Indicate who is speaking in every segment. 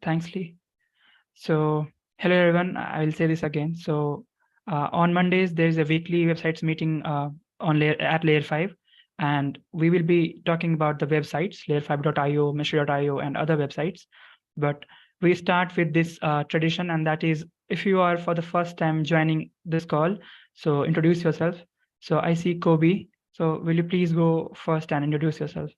Speaker 1: Thanks, Lee. So, hello everyone. I will say this again. So, on Mondays there is a weekly websites meeting at Layer 5, and we will be talking about the websites layer5.io, mystery.io, and other websites. But we start with this tradition, and that is if you are for the first time joining this call, so introduce yourself. So I see Kobe. So will you please go first and introduce yourself?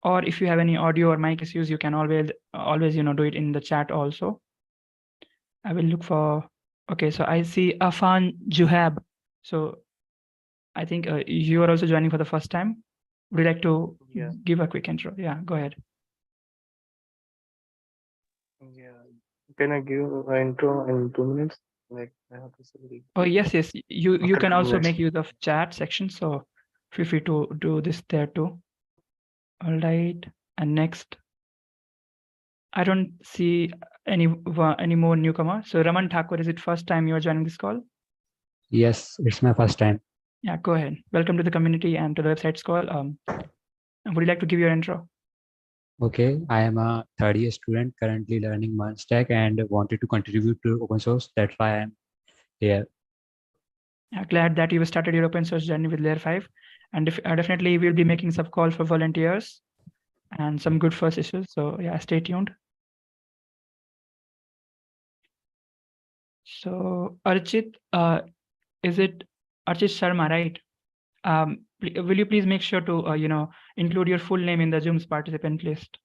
Speaker 1: Or if you have any audio or mic issues, you can always do it in the chat also. I will look for. Okay, so I see Afan Juhab. So I think you are also joining for the first time. Would you like to give a quick intro? Yeah, go ahead.
Speaker 2: Yeah. Can I give an intro in 2 minutes? Like I have to say.
Speaker 1: Oh yes. You
Speaker 2: Okay,
Speaker 1: can also
Speaker 2: 2 minutes.
Speaker 1: make use of chat section. So feel free to do this there too. All right. And next, I don't see any more newcomer. So Raman Thakur, is it first time you are joining this call?
Speaker 3: Yes, it's my first time.
Speaker 1: Yeah, go ahead. Welcome to the community and to the website's call. Would you like to give your intro?
Speaker 3: Okay, I am a third year student currently learning Stack and wanted to contribute to open source. That's why I'm here.
Speaker 1: Yeah, glad that you started your open source journey with Layer 5. And definitely we'll be making some call for volunteers and some good first issues. So yeah, stay tuned. So Archit, is it Archit Sharma, right? Will you please make sure to include your full name in the Zoom's participant list?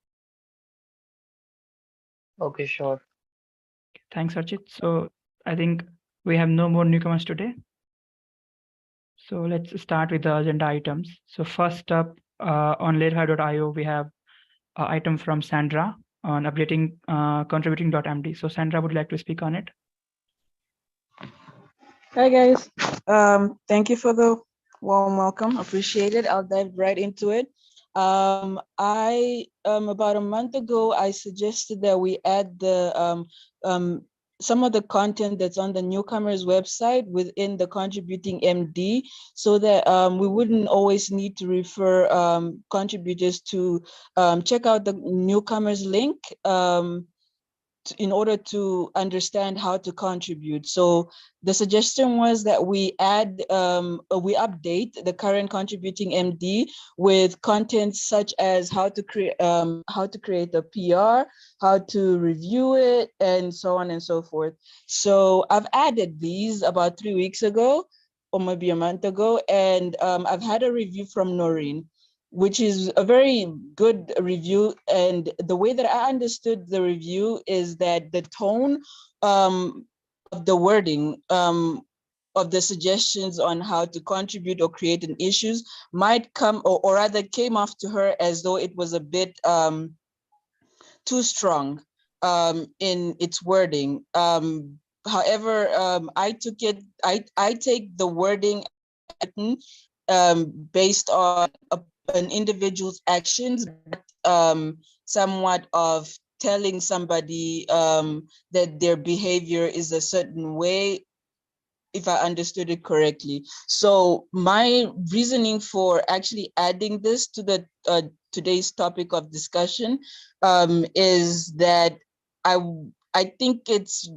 Speaker 2: Okay, sure.
Speaker 1: Thanks, Archit. So I think we have no more newcomers today. So let's start with the agenda items. So first up on layer5.io, we have an item from Sandra on updating contributing.md. So Sandra would like to speak on it.
Speaker 4: Hi guys, thank you for the warm welcome. Appreciate it. I'll dive right into it. About a month ago, I suggested that we add some of the content that's on the newcomers website within the contributing.md, so that we wouldn't always need to refer contributors to check out the newcomers link in order to understand how to contribute. So the suggestion was that we update the current contributing.md with content such as how to create a PR, how to review it, and so on and so forth. So I've added these about 3 weeks ago, or maybe a month ago, and I've had a review from Noreen, which is a very good review. And the way that I understood the review is that the tone of the wording of the suggestions on how to contribute or create an issues might come, or rather came off to her as though it was a bit too strong in its wording. However, I take the wording based on an individual's actions, somewhat of telling somebody that their behavior is a certain way, if I understood it correctly. So my reasoning for actually adding this to the today's topic of discussion is that I think it's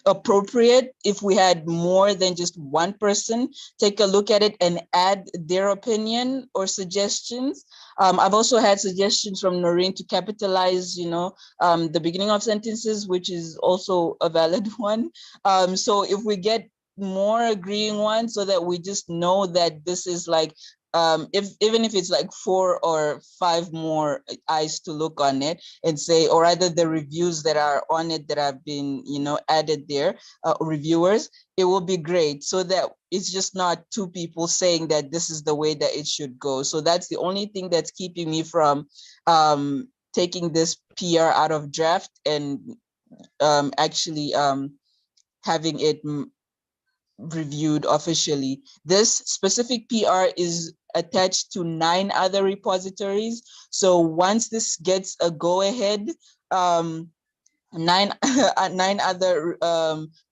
Speaker 4: appropriate if we had more than just one person take a look at it and add their opinion or suggestions. I've also had suggestions from Noreen to capitalize, the beginning of sentences, which is also a valid one. So if we get more agreeing ones, so that we just know that this is like, even if it's like 4 or 5 more eyes to look on it and say, or either the reviews that are on it that have been, added there, reviewers, it will be great, so that it's just not 2 people saying that this is the way that it should go. So that's the only thing that's keeping me from taking this PR out of draft and actually having it reviewed officially. This specific PR is attached to 9 other repositories. So once this gets a go ahead, 9 9 other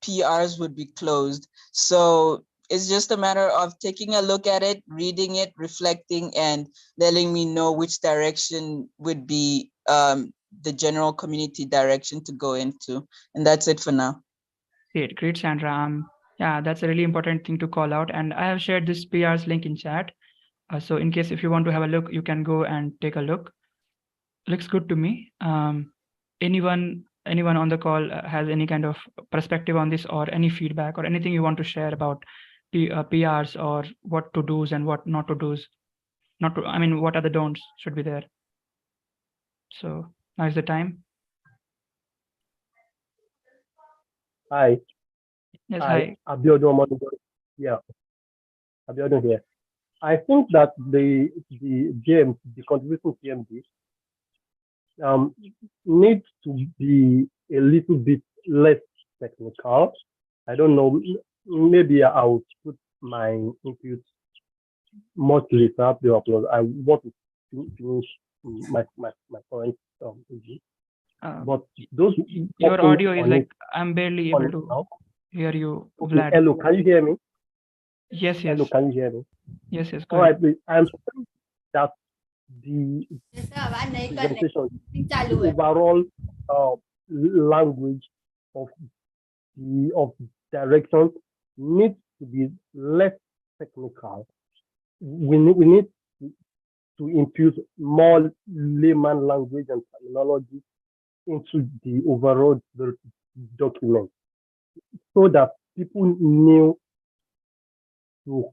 Speaker 4: PRs would be closed. So It's just a matter of taking a look at it, reading it, reflecting, and letting me know which direction would be the general community direction to go into. And that's it for now.
Speaker 1: Great, Sandra. Yeah, that's a really important thing to call out. And I have shared this PR's link in chat. So in case if you want to have a look, you can go and take a look. Looks good to me. Anyone on the call has any kind of perspective on this, or any feedback, or anything you want to share about PRs, or what to do's and what not to do's? I mean, what are the don'ts should be there? So now is the time.
Speaker 5: Hi.
Speaker 1: Yes, hi.
Speaker 5: Abiodun. Yeah, Abiodun here. I think that the contributing PMD needs to be a little bit less technical. I don't know. Maybe I'll put my input much later because I want to finish my current but those
Speaker 1: your audio is like I'm barely able to
Speaker 5: now.
Speaker 1: hear you.
Speaker 5: Okay,
Speaker 1: Vlad.
Speaker 5: hello, can you hear me?
Speaker 1: Yes.
Speaker 5: Hello, can you hear me?
Speaker 1: Yes.
Speaker 5: All right, please. I'm saying that the presentation, the overall language of direction needs to be less technical. We need to infuse more layman language and terminology into the overall document, so that people new to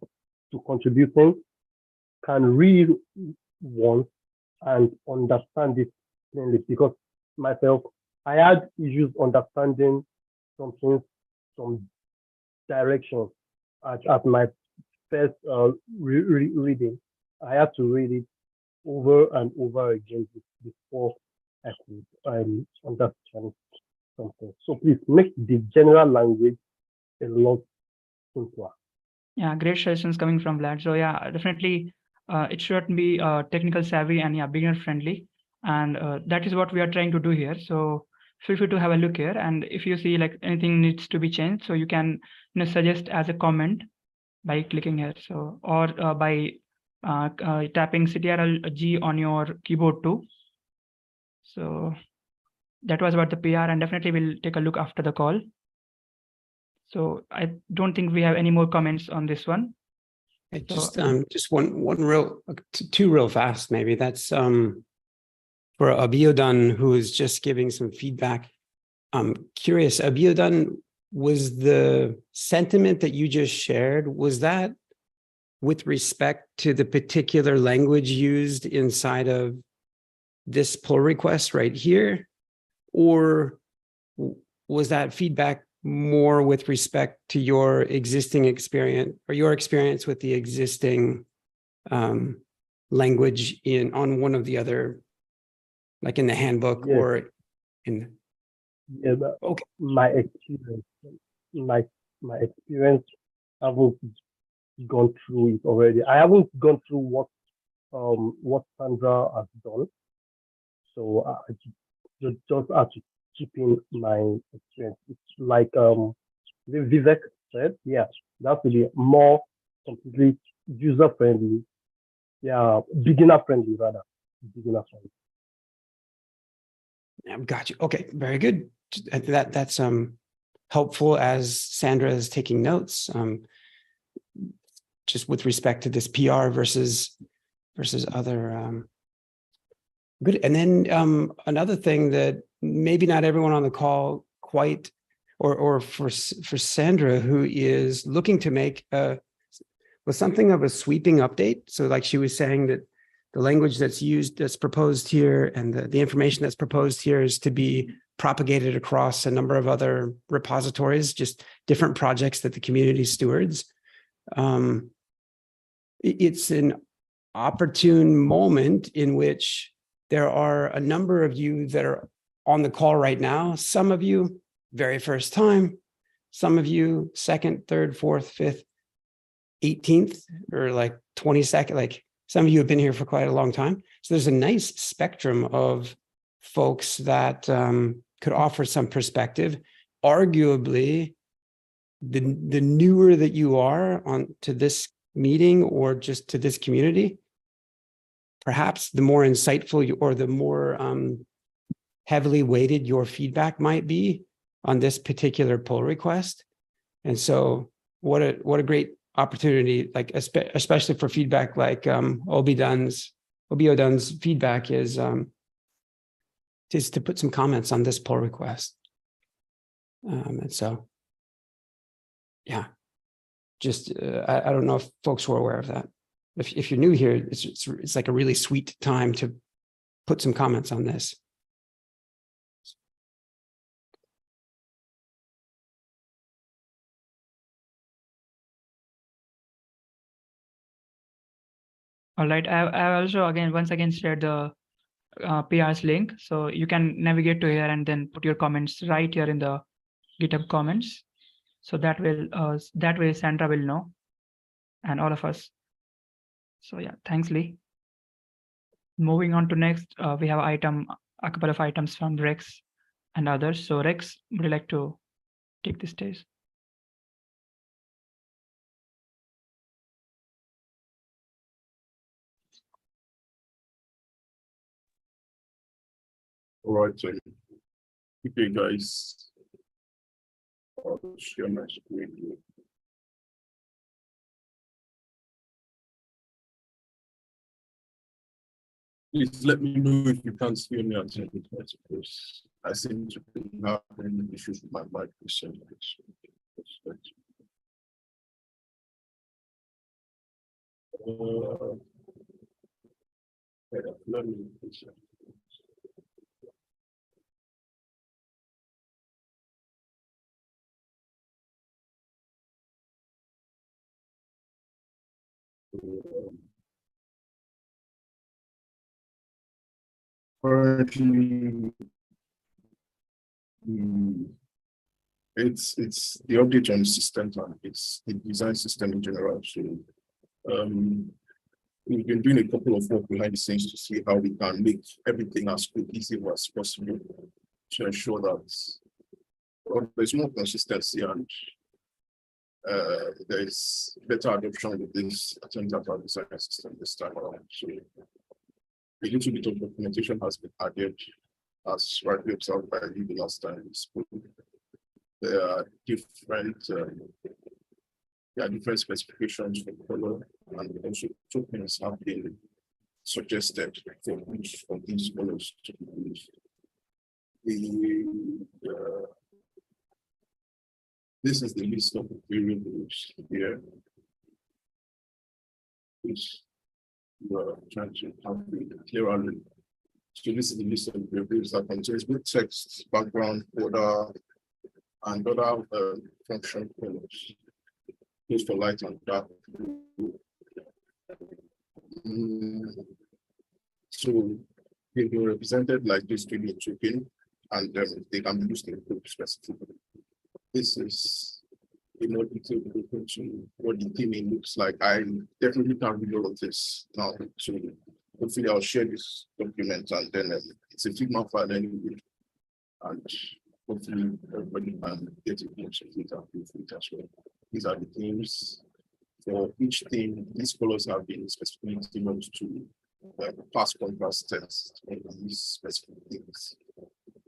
Speaker 5: contributing can read once and understand it plainly. Because myself, I had issues understanding some direction at my first reading. I had to read it over and over again before I could understand something. So please make the general language a lot simpler.
Speaker 1: Yeah, great suggestions coming from Vlad. So yeah, definitely it shouldn't be technical savvy and beginner friendly. And that is what we are trying to do here. So feel free to have a look here. And if you see like anything needs to be changed, so you can suggest as a comment by clicking here. So, or by tapping Ctrl+G on your keyboard too. So that was about the PR, and definitely we'll take a look after the call. So I don't think we have any more comments on this one.
Speaker 6: Just one real, two real fast maybe. That's for Abiodun, who is just giving some feedback. I'm curious, Abiodun, was the sentiment that you just shared, was that with respect to the particular language used inside of this pull request right here? Or was that feedback more with respect to your existing experience, or your experience with the existing language on one of the other, like in the handbook? Yes. Or in?
Speaker 5: Yeah, okay. My experience, I haven't gone through it already. I haven't gone through what Sandra has done, so I just have to keep in my experience. It's like Vivek said, yeah, that will be more completely user friendly, yeah, beginner friendly rather, beginner friendly.
Speaker 6: Yeah, got you. Okay, very good. That's helpful as Sandra is taking notes. Just with respect to this PR versus other. Good. And then another thing that maybe not everyone on the call quite, or for Sandra, who is looking to make was something of a sweeping update. So like she was saying that the language that's used, that's proposed here, and the information that's proposed here is to be propagated across a number of other repositories, just different projects that the community stewards. It's an opportune moment in which there are a number of you that are on the call right now. Some of you, very first time. Some of you, second, third, fourth, fifth, 18th, or like 22nd. Like some of you have been here for quite a long time. So there's a nice spectrum of folks that could offer some perspective. Arguably, the newer that you are on to this meeting or just to this community, perhaps the more insightful or the more heavily weighted your feedback might be on this particular pull request. And so what a great opportunity, like especially for feedback like Obiodun's feedback is to put some comments on this pull request. And so, yeah, just I don't know if folks were aware of that. If you're new here, it's like a really sweet time to put some comments on this.
Speaker 1: All right. I also once again shared the PR's link, so you can navigate to here and then put your comments right here in the GitHub comments. So that way Sandra will know, and all of us. So yeah, thanks, Lee. Moving on to next, we have a couple of items from Rex and others. So Rex, would you like to take the stage?
Speaker 7: All right, so okay, guys. I'll share my screen here. Please let me know if you can't hear me until the next, because I seem to be having issues with my mic recently. Let me currently, it's the update on Sistent and it's the design system in general. So we've been doing a couple of work behind the scenes to see how we can make everything as cohesive as possible to ensure that there's more consistency and there's better adoption with this attempt at our design system this time around. So a little bit of documentation has been added, as rightly observed by you the last time we spoke. There are different specifications for color, and also tokens have been suggested for each of these colors to be used. This is the list of variables here, which we're trying to have clearly. So this is the list of variables that contains both text, background, border, and other function colors. Those for light and dark. So they were represented like this to be a token, and they can be used in group specifically. This is a more detailed look to what the theming looks like. I definitely can't read all of this now. So hopefully I'll share this document, and then it's a Figma file anyway. And hopefully everybody can get a glimpse of it and feel free as well. These are the themes. For each theme, these colors have been specifically developed to pass contrast tests on these specific themes.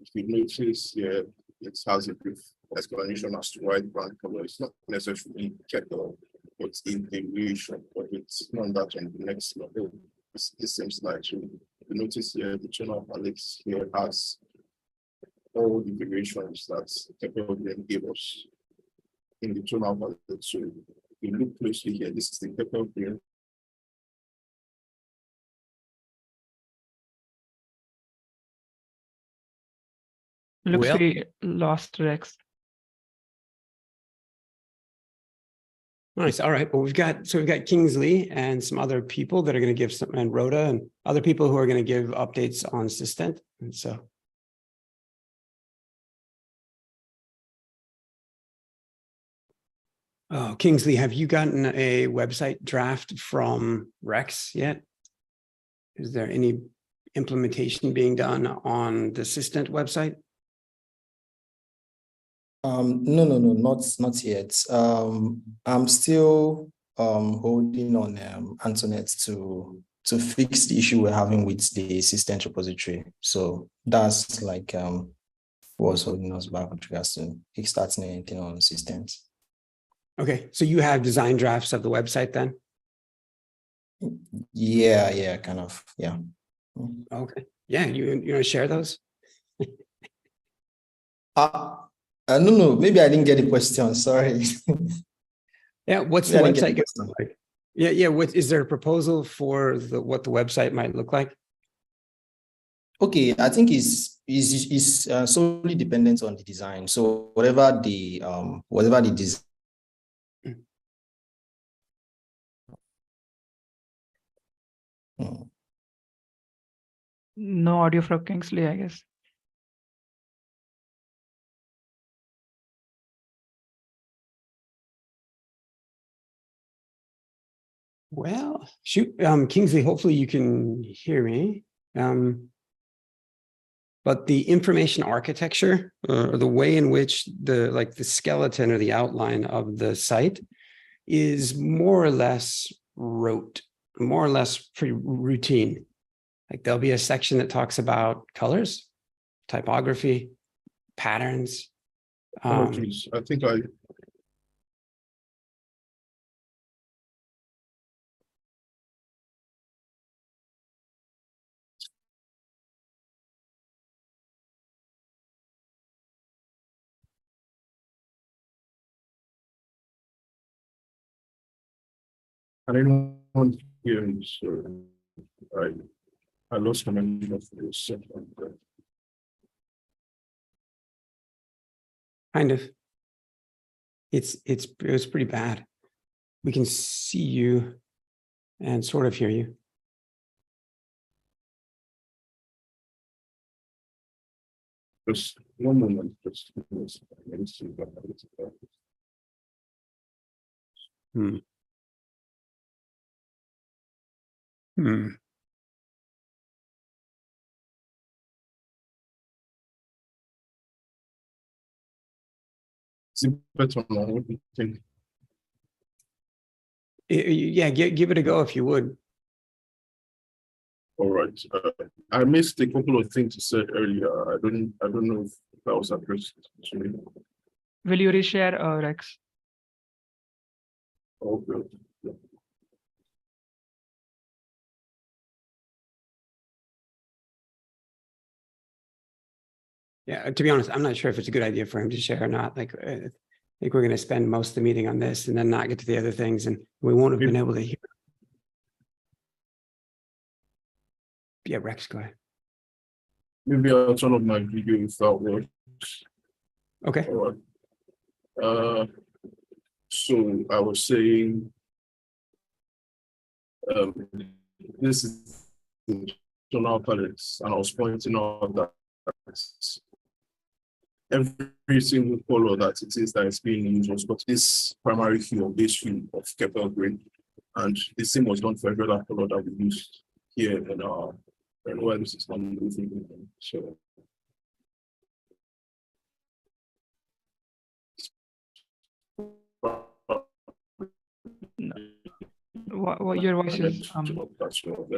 Speaker 7: If you notice here, it has a brief explanation as to why the brand color is not necessarily checked out, but in the variation, but it's not that on the next level. This seems like, so you notice here, the channel palette here has all the variations that Typography gave us in the tonal palette. So if you look closely here, this is the Typography.
Speaker 1: Looks
Speaker 6: Well-
Speaker 1: we lost Rex.
Speaker 6: Nice. All right. Well, we've got Kingsley and some other people that are going to give some, and Rhoda and other people who are going to give updates on Sistent. And so. Oh, Kingsley, have you gotten a website draft from Rex yet? Is there any implementation being done on the Sistent website?
Speaker 8: No, not yet. I'm still holding on Antoinette to fix the issue we're having with the Sistent repository. So that's like what's holding us back with regards to kickstarting anything on Sistent.
Speaker 6: Okay, so you have design drafts of the website then?
Speaker 8: Yeah, kind of. Yeah.
Speaker 6: Okay. Yeah, you want to share those?
Speaker 8: No, maybe I didn't get the question. Sorry.
Speaker 6: Yeah, what's the website going to look like? Yeah. What is there a proposal for what the website might look like?
Speaker 8: Okay, I think it's solely dependent on the design. So whatever the design.
Speaker 1: No audio from Kingsley, I guess.
Speaker 6: Well, shoot, Kingsley, hopefully you can hear me. But the information architecture, or the way in which the skeleton or the outline of the site is more or less rote, more or less pretty routine. Like there'll be a section that talks about colors, typography, patterns.
Speaker 7: Apologies. I think I anyone hear me, so I lost connection of the second.
Speaker 6: Kind of. It was pretty bad. We can see you and sort of hear you.
Speaker 7: Just one moment, just let me see if I have it. Is it better now? What do you think?
Speaker 6: Yeah, give it a go if you would.
Speaker 7: All right. I missed a couple of things you said earlier. I don't know if that was addressed to me.
Speaker 1: Will you reshare, Rex?
Speaker 7: Okay.
Speaker 6: Yeah, to be honest, I'm not sure if it's a good idea for him to share or not. Like, I think we're going to spend most of the meeting on this and then not get to the other things, and we won't have been able to hear. Yeah, Rex, go ahead.
Speaker 7: Maybe I'll turn off my video if that works.
Speaker 6: Okay.
Speaker 7: All right. So I was saying, this is internal palettes, and I was pointing out that every single color that it is that is being used was got this primary hue or base hue of Keppel green, and the same was done for every other color that we used here in our system. So
Speaker 1: What your voice is
Speaker 7: let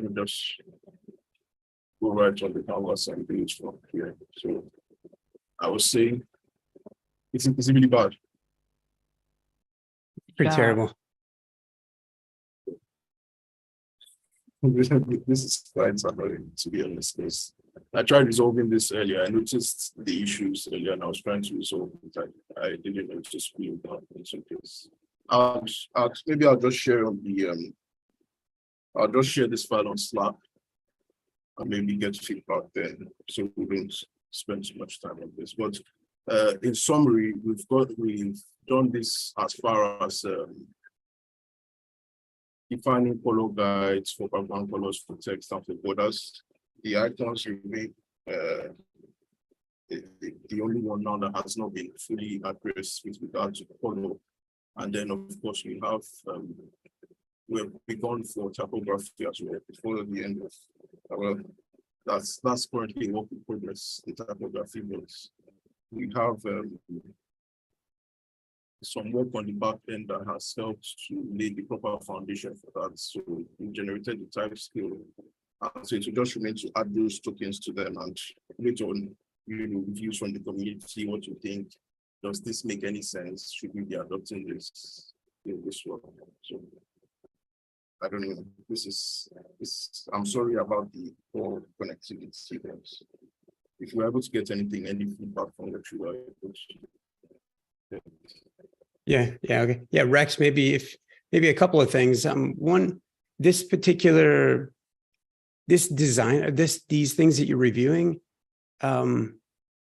Speaker 7: me just go right on the canvas and do it from here. So I was saying it's really bad.
Speaker 6: Pretty terrible.
Speaker 7: This is quite annoying, to be honest. I tried resolving this earlier. I noticed the issues earlier and I was trying to resolve it. I didn't know to screen down in some case. Maybe I'll just share on the I'll just share this file on Slack and maybe get feedback then, so we don't spend too much time on this. But in summary, we've done this as far as defining color guides for background colors for text and for borders. The icons remain the only one now that has not been fully addressed with regard to color. And then, of course, we have we've begun for typography as well before the end of well, that's currently work in progress. The typography works. We have some work on the back end that has helped to lay the proper foundation for that. So we generated the type skill. So it will just remain to add those tokens to them and later on, reviews from the community, what you think. Does this make any sense? Should we be adopting this in this work? So I don't know. I'm sorry about the poor connectivity. If you're able to get anything, any feedback from the true.
Speaker 6: Yeah, okay. Yeah, Rex, maybe a couple of things. One, these things that you're reviewing,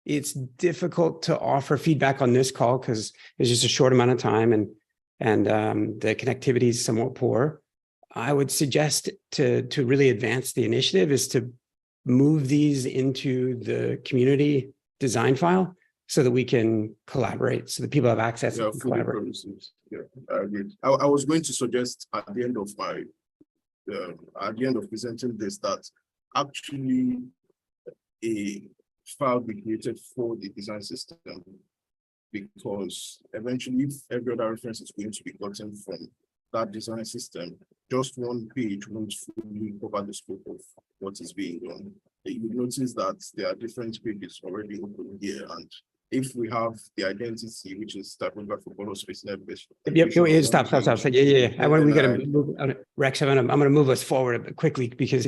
Speaker 6: it's difficult to offer feedback on this call because it's just a short amount of time and the connectivity is somewhat poor. I would suggest to really advance the initiative is to move these into the community design file so that we can collaborate, so that people have access to collaborate.
Speaker 7: Yeah, I agree. I was going to suggest at the end of presenting this that actually a file be created for the design system, because eventually if every other reference is going to be gotten from that design system, just one page won't fully cover the scope of what is being done. You will notice that there are different pages already open here, and if we have the identity, which is typography, color space,
Speaker 6: Yep. Stop. Yeah. We got to move, Rex. I'm going to move us forward quickly because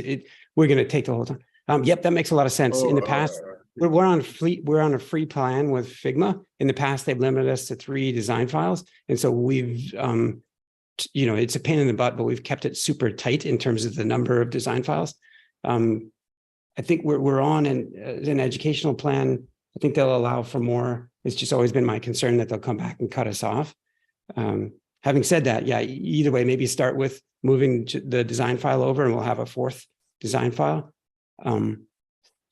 Speaker 6: we're going to take the whole time. Yep, that makes a lot of sense. In the past, we're on a free plan with Figma. In the past, they've limited us to 3 design files, and so we've it's a pain in the butt, but we've kept it super tight in terms of the number of design files. I think we're on an educational plan. I think they'll allow for more. It's just always been my concern that they'll come back and cut us off. Having said that, yeah, either way, maybe start with moving the design file over and we'll have a 4th design file. I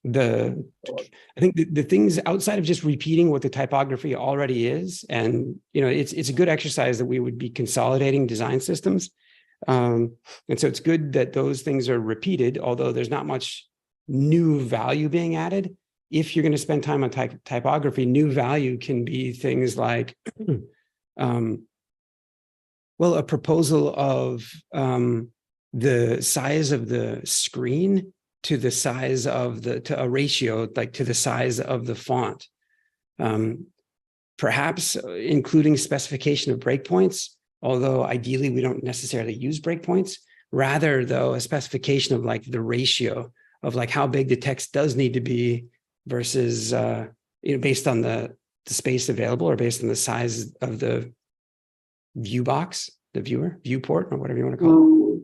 Speaker 6: think the things outside of just repeating what the typography already is, and it's a good exercise that we would be consolidating design systems. And so it's good that those things are repeated, although there's not much new value being added. If you're going to spend time on typography, new value can be things like, a proposal of the size of the screen to the size of to a ratio, like to the size of the font. Perhaps including specification of breakpoints, although ideally we don't necessarily use breakpoints. Rather, though, a specification of like the ratio of like how big the text does need to be versus based on the space available or based on the size of the view box, the viewport, or whatever you want to call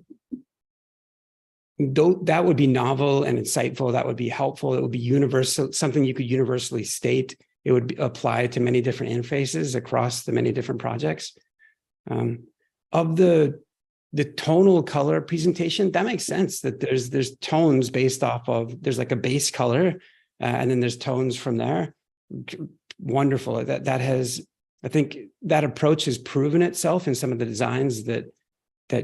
Speaker 6: it. That would be novel and insightful. That would be helpful. It would be universal, something you could universally state. It would apply to many different interfaces across the many different projects. Of the tonal color presentation, that makes sense that there's tones based off of, there's like a base color, and then there's tones from there. Wonderful. I think that approach has proven itself in some of the designs that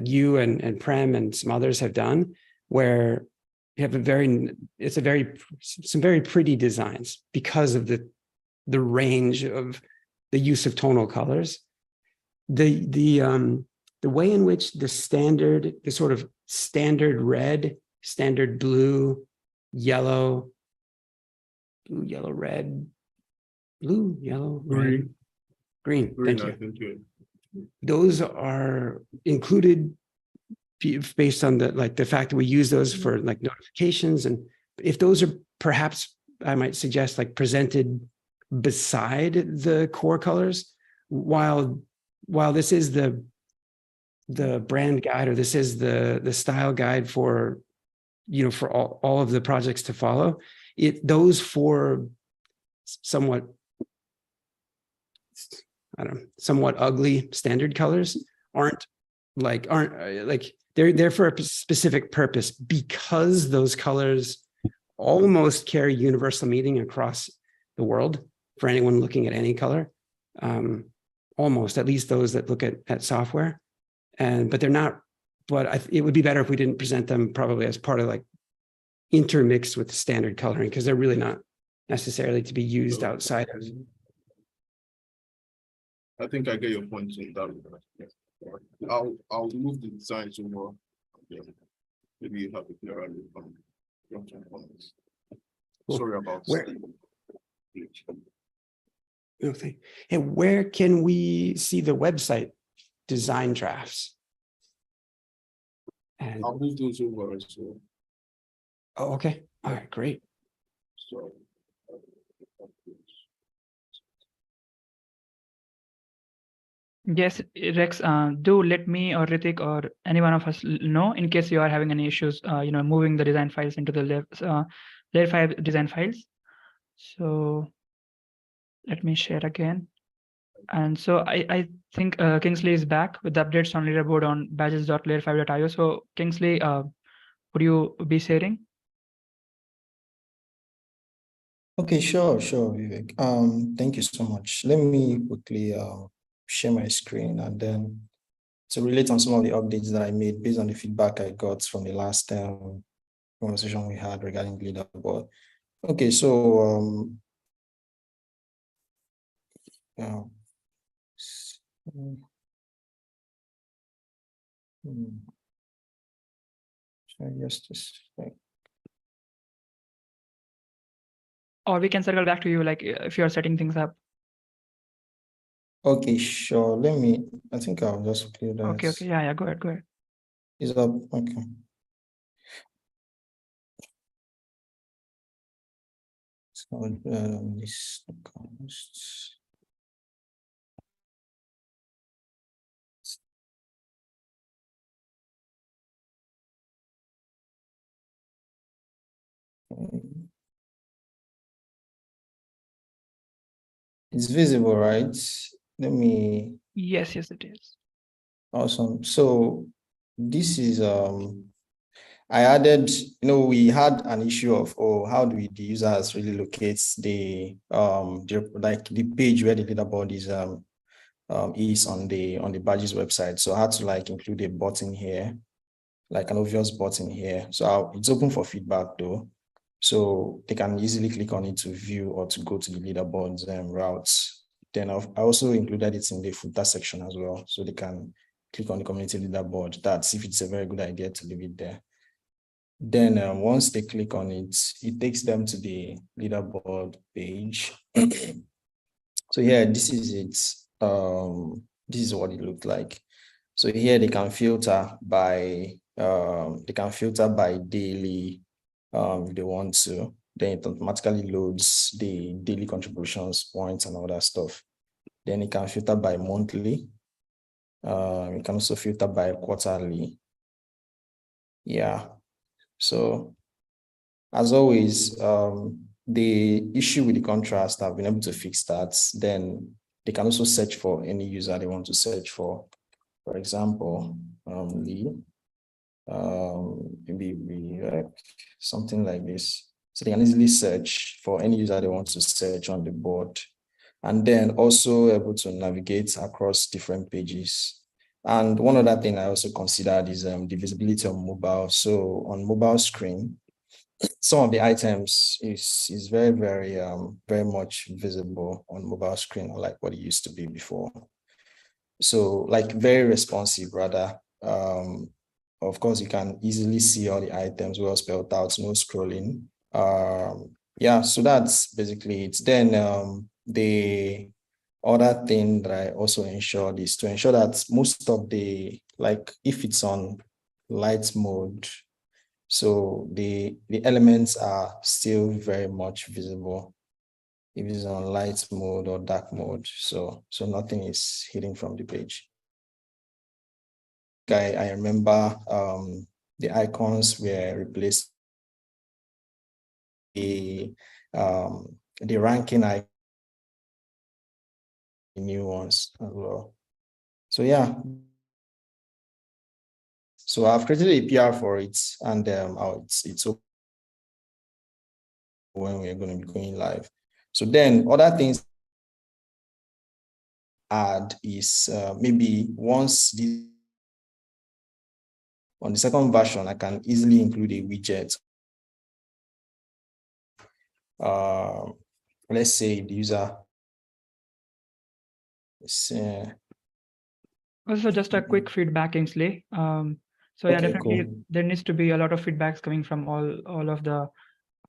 Speaker 6: you and Prem and some others have done, where you have some very pretty designs because of the range of the use of tonal colors. The way in which the sort of standard red, standard blue, yellow, red, blue, yellow, red, green. Thank you. Those are included based on the fact that we use those for like notifications. And if those are perhaps, I might suggest, like presented beside the core colors, while this is the brand guide, or this is the style guide for for all of the projects to follow, those 4 somewhat ugly standard colors aren't they're there for a specific purpose, because those colors almost carry universal meaning across the world for anyone looking at any color. Almost, at least those that look at software. But they're not, it would be better if we didn't present them probably as part of like intermixed with standard coloring, because they're really not necessarily to be used outside of.
Speaker 7: I think I get your point in that regard. Yeah. I'll move the designs over. Yeah. Maybe you have a clearer look on your comments.
Speaker 6: Cool.
Speaker 7: Sorry about
Speaker 6: Where?
Speaker 7: the
Speaker 6: Okay. And where can we see the website design drafts? And
Speaker 7: I'll move those over as well.
Speaker 6: oh, okay. All right, great.
Speaker 7: So
Speaker 1: Yes, Rex, do let me or Ritik or any one of us know in case you are having any issues, moving the design files into the layer 5 design files. So let me share again. And so I think Kingsley is back with the updates on leaderboard on badges.layer5.io. So Kingsley, would you be sharing?
Speaker 8: Okay, sure, Vivek. Thank you so much. Let me quickly share my screen and then to relate on some of the updates that I made based on the feedback I got from the last conversation we had regarding leaderboard. Okay, so
Speaker 1: Or we can circle back to you, like if you're setting things up.
Speaker 8: okay, sure. I think I'll just clear that.
Speaker 1: Okay. Yeah, go ahead.
Speaker 8: Is that okay? So this costs. It's visible, right? Let me.
Speaker 1: Yes, it is.
Speaker 8: Awesome. So this is I added, we had an issue of how do the users really locate the page where the leaderboard is on the badges website. So I had to include a button here, like an obvious button here. So it's open for feedback though. So they can easily click on it to view or to go to the leaderboard's routes. Then I also included it in the footer section as well. So they can click on the community leaderboard. That's if it's a very good idea to leave it there. Then once they click on it, it takes them to the leaderboard page. So here, this is it. This is what it looked like. So here they can filter by daily if they want to. Then it automatically loads the daily contributions, points, and all that stuff. Then it can filter by monthly. It can also filter by quarterly. Yeah. So as always, the issue with the contrast, I've been able to fix that. Then they can also search for any user they want to search for. For example, Lee, maybe something like this. So they can easily search for any user they want to search on the board. And then also able to navigate across different pages. And one other thing I also considered is the visibility on mobile. So on mobile screen, some of the items is very, very, very much visible on mobile screen, like what it used to be before. So very responsive rather. Of course, you can easily see all the items well spelled out, no scrolling. Yeah, so that's basically it. Then the other thing that I also ensured is to ensure that most of the, if it's on light mode, so the elements are still very much visible if it's on light mode or dark mode. So nothing is hidden from the page. I remember the icons were replaced. The ranking icon, new ones as well. So yeah. So I've created a PR for it, and it's open when we're going to be going live. So then other things add is maybe once on the second version, I can easily include a widget. Let's say the user
Speaker 1: Also, just a quick feedback, Kingsley. So yeah,
Speaker 8: Okay,
Speaker 1: definitely
Speaker 8: cool.
Speaker 1: there needs to be a lot of feedbacks coming from all of the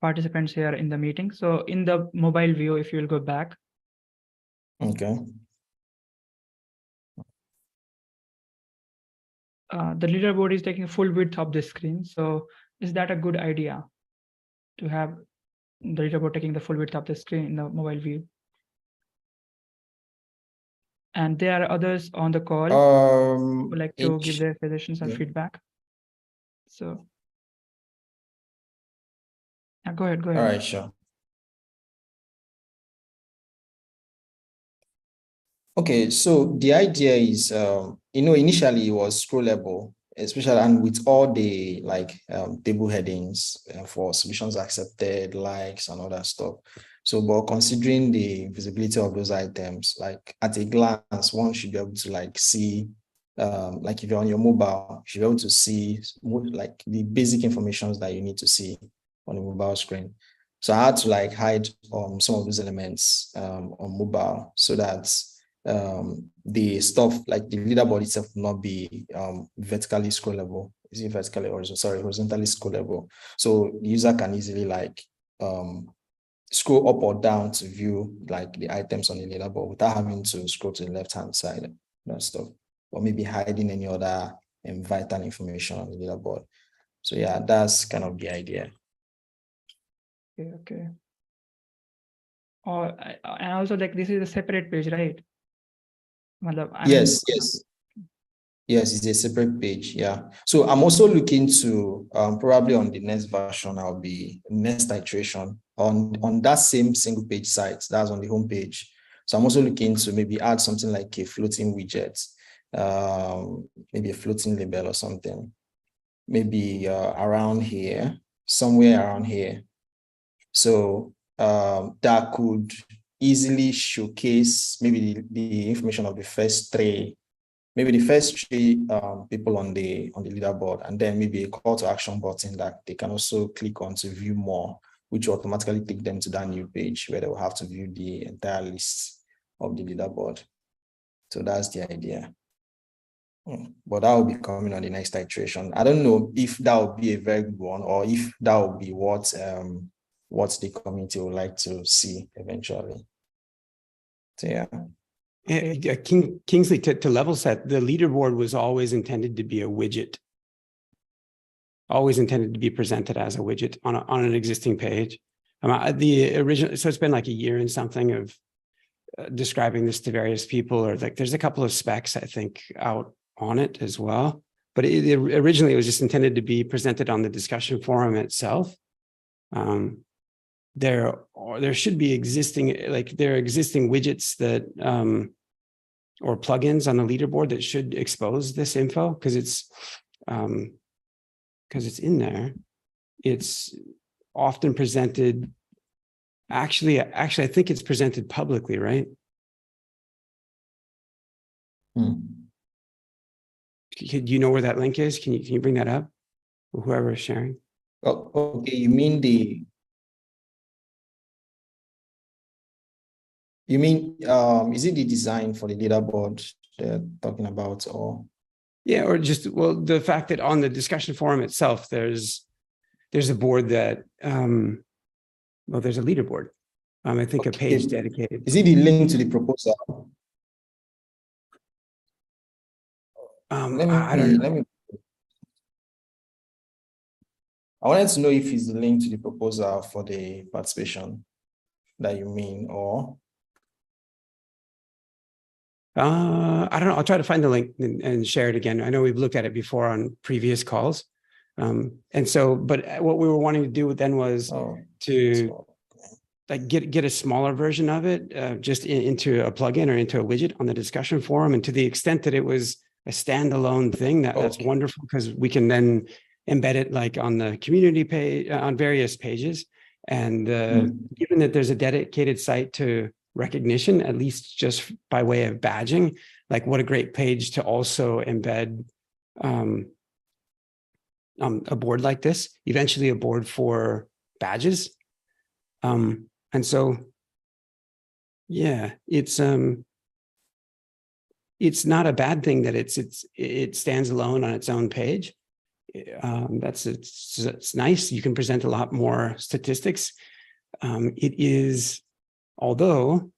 Speaker 1: participants here in the meeting. So in the mobile view, if you will go back.
Speaker 8: Okay.
Speaker 1: The leaderboard is taking full width of the screen. So is that a good idea to have the leaderboard taking the full width of the screen in the mobile view? And there are others on the call who would like to give their suggestions and feedback. So yeah, go ahead.
Speaker 8: All right, sure. Okay, so the idea is, initially it was scrollable, especially and with all the like table headings for solutions accepted, likes, and all that stuff. So, but considering the visibility of those items, like at a glance, one should be able to like see, like if you're on your mobile, you should be able to see like the basic information that you need to see on the mobile screen. So I had to like hide some of those elements on mobile so that the stuff like the leaderboard itself will not be vertically scrollable. Is it vertically or horizontally scrollable? So the user can easily like scroll up or down to view like the items on the leaderboard without having to scroll to the left-hand side, that stuff, or maybe hiding any other vital information on the leaderboard. So yeah, that's kind of the idea.
Speaker 1: Okay. And also like this is a separate page, right?
Speaker 8: Yes, it's a separate page. Yeah. So I'm also looking to probably on the next version, I'll be next iteration on that same single page site that's on the home page. So I'm also looking to maybe add something like a floating widget, maybe a floating label or something, maybe around here, somewhere around here. So that could easily showcase maybe the information of the first three people on the leaderboard, and then maybe a call to action button that they can also click on to view more, which will automatically take them to that new page where they will have to view the entire list of the leaderboard. So that's the idea. But that will be coming on the next iteration. I don't know if that will be a very good one or if that will be what the community would like to see eventually. So yeah.
Speaker 6: Kingsley, to level set, the leaderboard was always intended to be a widget, always intended to be presented as a widget on an existing page. The original, so it's been like a year and something of describing this to various people, or like there's a couple of specs I think out on it as well. But originally it was just intended to be presented on the discussion forum itself. There should be existing widgets that or plugins on the leaderboard that should expose this info because it's in there. It's often presented. Actually, I think it's presented publicly, right? Do you know where that link is? Can you bring that up? Or whoever is sharing.
Speaker 8: Oh, okay. You mean is it the design for the leaderboard they're talking about, or?
Speaker 6: Yeah, or just, well, the fact that on the discussion forum itself, there's a board that, there's a leaderboard. I think a page dedicated.
Speaker 8: Is it the link to the proposal? I wanted to know if it's the link to the proposal for the participation that you mean, or?
Speaker 6: I don't know. I'll try to find the link and share it again. I know we've looked at it before on previous calls. And so, but what we were wanting to do then was to like get a smaller version of it just into a plugin or into a widget on the discussion forum. And to the extent that it was a standalone thing, that's wonderful because we can then embed it like on the community page, on various pages. And given that there's a dedicated site to recognition, at least just by way of badging, like what a great page to also embed a board like this, eventually a board for badges. And so, yeah, it's it's not a bad thing that it stands alone on its own page. It's nice. You can present a lot more statistics. It is, although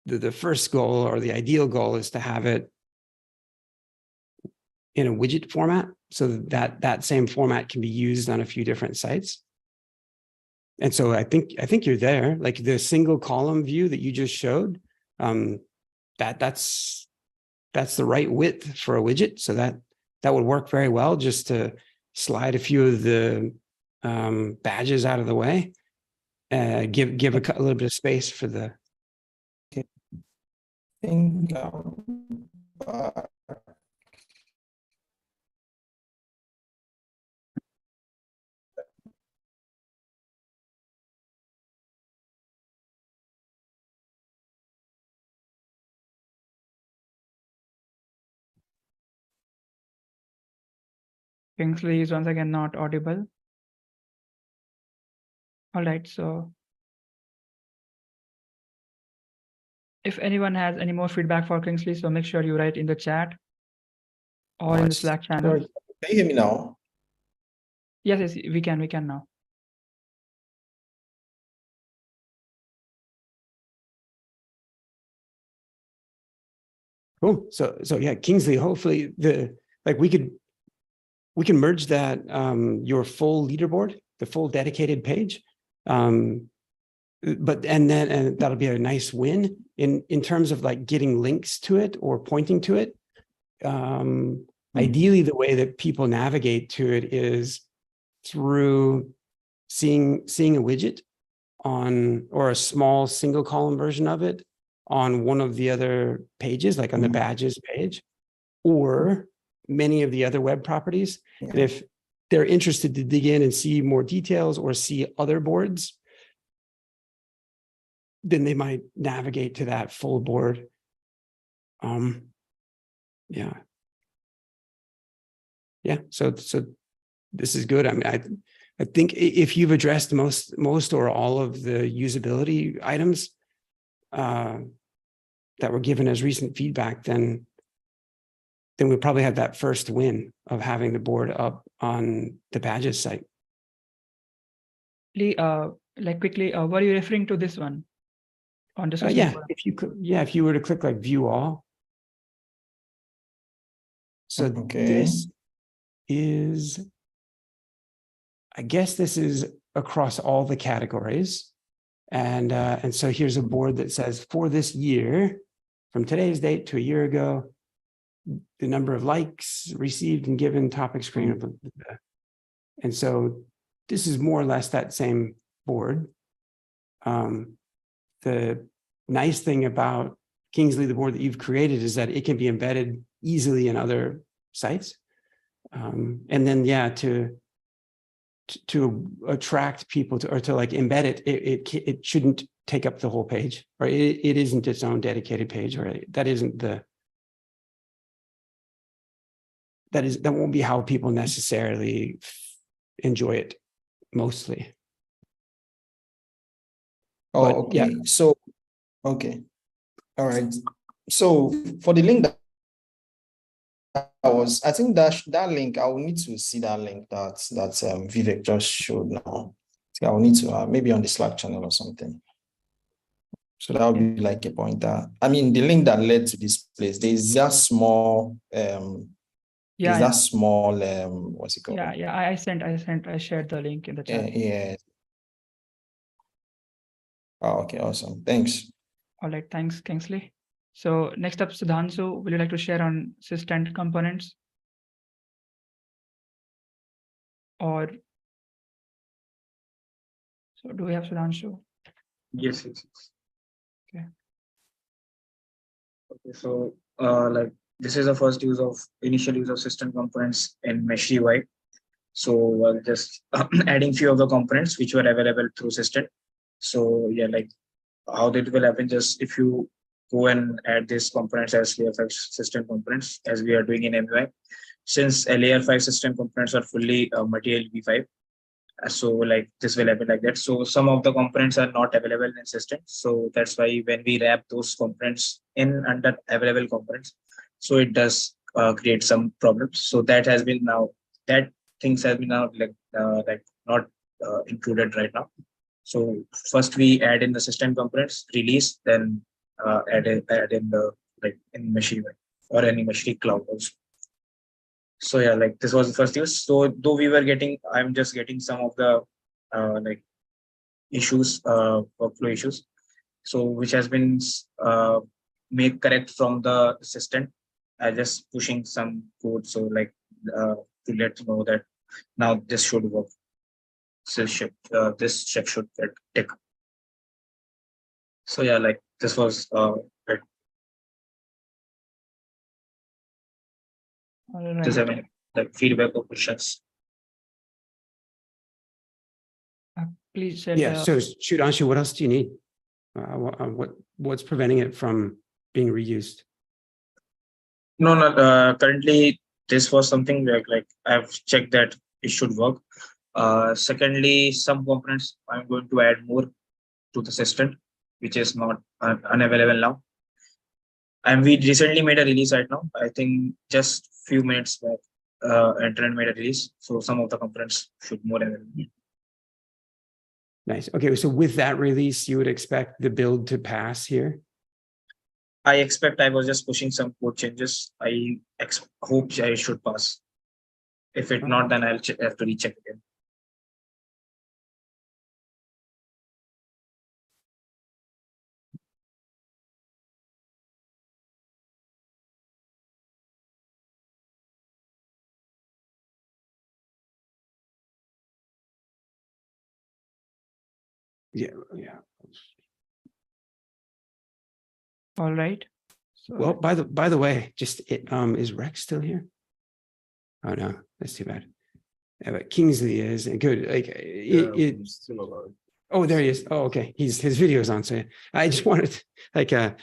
Speaker 6: the first goal or the ideal goal is to have it in a widget format, so that same format can be used on a few different sites. And so I think you're there. Like the single column view that you just showed, that's the right width for a widget. So that would work very well, just to slide a few of the badges out of the way, give a little bit of space for the.
Speaker 1: Kingsley is once again not audible. All right, so if anyone has any more feedback for Kingsley, so make sure you write in the chat or in the Slack channel.
Speaker 8: Sorry, can you hear me now?
Speaker 1: Yes, we can now.
Speaker 6: Cool. So yeah, Kingsley, hopefully we can merge that, your full leaderboard, the full dedicated page. And that'll be a nice win in terms of like getting links to it or pointing to it. Ideally, the way that people navigate to it is through seeing a widget on, or a small single column version of it on one of the other pages, like on the badges page, or many of the other web properties.
Speaker 8: Yeah.
Speaker 6: And if they're interested to dig in and see more details or see other boards, then they might navigate to that full board. Yeah. So this is good. I mean, I think if you've addressed most or all of the usability items that were given as recent feedback, then we probably have that first win of having the board up on the badges site.
Speaker 1: Quickly, were you referring to this one on the
Speaker 6: Yeah, if you could, if you were to click like view all. So this is, I guess this is across all the categories. And so here's a board that says for this year, from today's date to a year ago, the number of likes received and given, topic screen. And so this is more or less that same board. The nice thing about Kingsley, the board that you've created, is that it can be embedded easily in other sites. And then, to attract people to, or to like embed it, it shouldn't take up the whole page, or it isn't its own dedicated page, or that isn't the, that won't be how people necessarily enjoy it mostly.
Speaker 8: Oh,
Speaker 6: But,
Speaker 8: okay.
Speaker 6: yeah.
Speaker 8: So, okay. All right. So for the link that I think that link, I will need to see that link that Vivek just showed now. I will need to maybe on the Slack channel or something. So that would be like a pointer. I mean, the link that led to this place, there's that small small what's it called?
Speaker 1: Yeah, I shared the link in the chat.
Speaker 8: Yeah. Oh, okay, awesome. Thanks.
Speaker 1: All right, thanks, Kingsley. So next up, Sudhanshu, would you like to share on Sistent components? Or so do we have Sudhanshu?
Speaker 9: Yes.
Speaker 1: Okay.
Speaker 9: Okay, so this is the first initial use of Sistent components in Mesh UI. So just adding few of the components which were available through Sistent. So yeah, like how that will happen, just if you go and add these components as layer 5 Sistent components, as we are doing in MUI, since layer 5 Sistent components are fully material v5. So like this will happen like that. So some of the components are not available in Sistent. So that's why when we wrap those components in under available components, so it does create some problems. So that has been now, that things have been now like not included right now. So first we add in the Sistent components, release, then add in the like in machine or any machine cloud also. So yeah, like this was the first use. So though we were getting, I'm just getting some of the like issues, workflow issues. So which has been made correct from the assistant. I just pushing some code. So like to let you know that now this should work. So this check should get tick. So yeah, like this was it.
Speaker 1: All
Speaker 9: Just
Speaker 1: right.
Speaker 9: having like feedback or questions.
Speaker 1: Please share
Speaker 6: Yeah.
Speaker 1: the
Speaker 6: So Sudhanshu, what else do you need? What's preventing it from being reused?
Speaker 9: No, currently this was something like I've checked that it should work. Secondly, some components I'm going to add more to the system, which is not unavailable now. And we recently made a release right now. I think just few minutes back, internet made a release. So some of the components should more available.
Speaker 6: Nice. Okay. So with that release, you would expect the build to pass here?
Speaker 9: I expect I was just pushing some code changes. I hope I should pass. If it not, then I'll have to recheck again.
Speaker 6: Yeah.
Speaker 1: all right. So
Speaker 6: Well, by the way, just is Rex still here? Oh no, that's too bad. Yeah, but Kingsley is good. Like
Speaker 2: I'm still alive.
Speaker 6: Oh, there he is. Oh, okay. His video's on. So I just wanted like I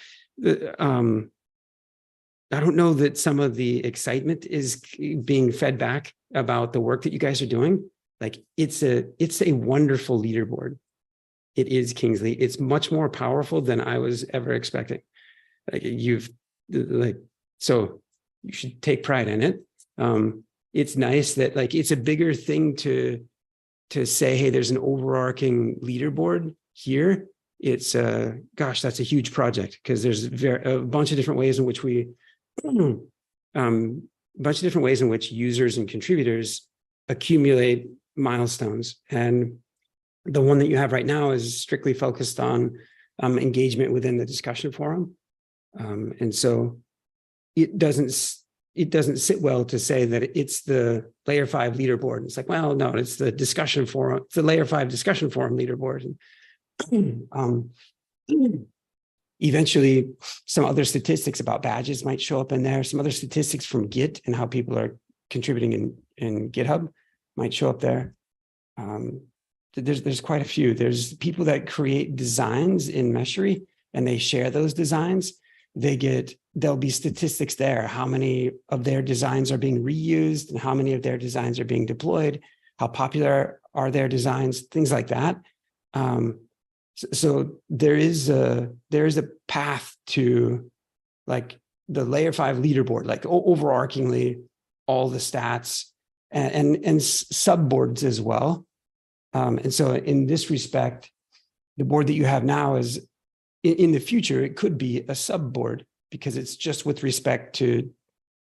Speaker 6: don't know that some of the excitement is being fed back about the work that you guys are doing. Like it's a wonderful leaderboard. It is, Kingsley. It's much more powerful than I was ever expecting. Like so you should take pride in it. It's nice that like it's a bigger thing to say, hey, there's an overarching leaderboard here. It's gosh, that's a huge project because there's a bunch of different ways in which users and contributors accumulate milestones. And the one that you have right now is strictly focused on engagement within the discussion forum. And so it doesn't sit well to say that it's the layer 5 leaderboard. It's like, well, no, it's the discussion forum, it's the layer 5 discussion forum leaderboard. And, eventually some other statistics about badges might show up in there. Some other statistics from Git and how people are contributing in GitHub might show up there. There's quite a few. There's people that create designs in Meshery and they share those designs. There'll be statistics there. How many of their designs are being reused and how many of their designs are being deployed? How popular are their designs? Things like that. So there is a path to like the layer 5 leaderboard, like overarchingly all the stats and subboards as well. And so in this respect, the board that you have now is in the future, it could be a subboard because it's just with respect to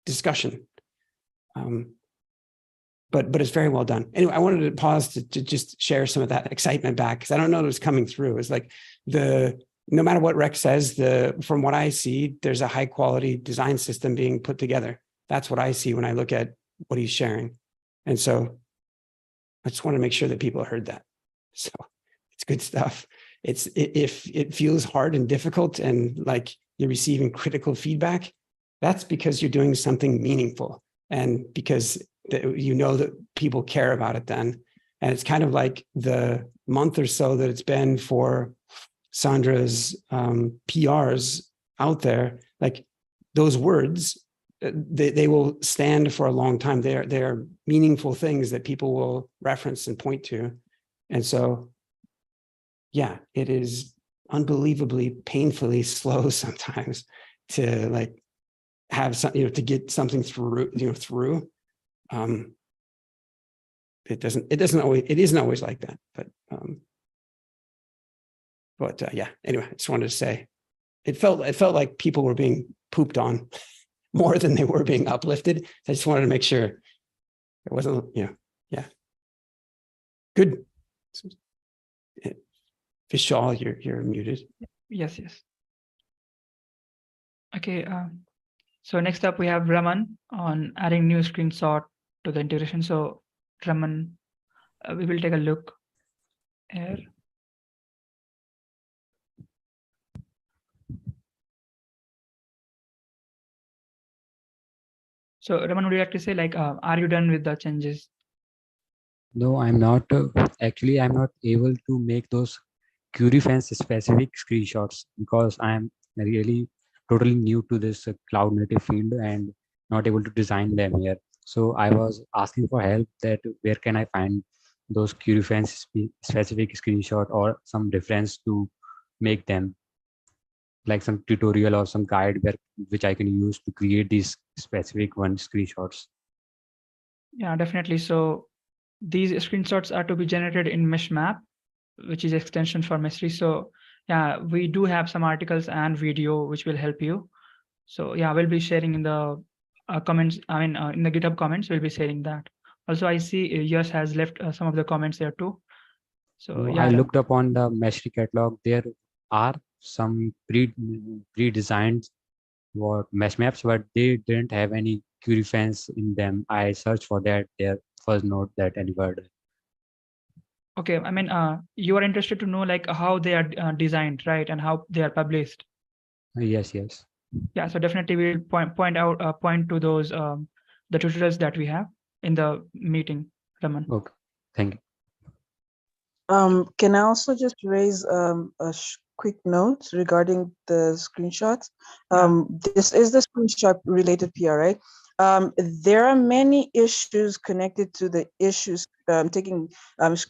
Speaker 6: discussion. But it's very well done. Anyway, I wanted to pause to just share some of that excitement back because I don't know it was coming through. It's like no matter what Rex says, from what I see, there's a high quality design system being put together. That's what I see when I look at what he's sharing. And so I just want to make sure that people heard that. So it's good stuff. If it feels hard and difficult and like you're receiving critical feedback, that's because you're doing something meaningful and because you know that people care about it then. And it's kind of like the month or so that it's been for Sandra's PRs out there, like those words they will stand for a long time. They're meaningful things that people will reference and point to. And so, yeah, it is unbelievably painfully slow sometimes to like have some, to get something through, through. It isn't always like that, but yeah, anyway, I just wanted to say it felt like people were being pooped on more than they were being uplifted. I just wanted to make sure it wasn't, yeah. Good. Vishal, you're muted.
Speaker 1: Yes. Okay. So next up we have Raman on adding new screenshot to the integration. So Raman, we will take a look here. So Raman, would you like to say like, are you done with the changes?
Speaker 3: No, I'm not. Actually, I'm not able to make those Curiefense specific screenshots because I'm really totally new to this cloud native field and not able to design them here. So I was asking for help that where can I find those Curiefense specific screenshot or some reference to make them, like some tutorial or some guide which I can use to create these specific screenshots.
Speaker 1: Yeah, definitely. So these screenshots are to be generated in Mesh Map, which is extension for Mesri. So yeah, we do have some articles and video which will help you. So yeah, we'll be sharing in the comments. I mean, in the GitHub comments, we'll be sharing that. Also, I see Yash has left some of the comments there too. So yeah,
Speaker 3: I looked up on the Mesri catalog. There are some pre-designed mesh maps, but they didn't have any Curiefense in them. I searched for that. There was not that anywhere.
Speaker 1: Okay, I mean, you are interested to know like how they are designed, right, and how they are published.
Speaker 3: Yes.
Speaker 1: Yeah, so definitely we'll point to those the tutorials that we have in the meeting, Raman.
Speaker 3: Okay, thank you.
Speaker 4: Can I also just raise quick note regarding the screenshots? This is the screenshot related PR, right? There are many issues connected to the issues taking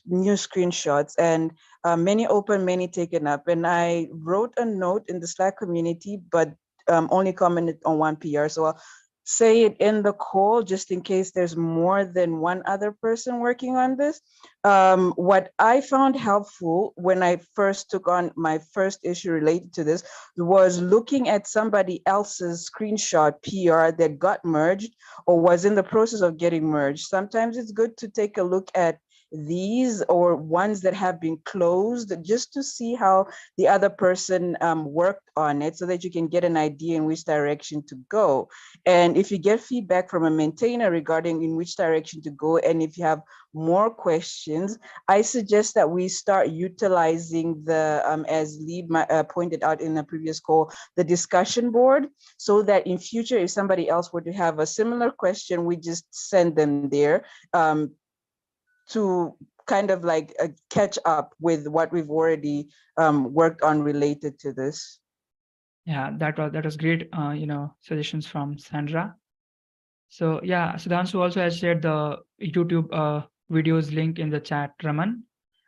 Speaker 4: new screenshots, and many open, many taken up. And I wrote a note in the Slack community, but only commented on one PR. So I'll say it in the call just in case there's more than one other person working on this. What I found helpful when I first took on my first issue related to this was looking at somebody else's screenshot PR that got merged or was in the process of getting merged. Sometimes it's good to take a look at these or ones that have been closed just to see how the other person worked on it so that you can get an idea in which direction to go. And if you get feedback from a maintainer regarding in which direction to go, and if you have more questions, I suggest that we start utilizing the, as Lee pointed out in the previous call, the discussion board, so that in future, if somebody else were to have a similar question, we just send them there to kind of like catch up with what we've already worked on related to this.
Speaker 1: Yeah, that was great, suggestions from Sandra. So yeah, Sudhanshu also has shared the YouTube videos link in the chat, Raman.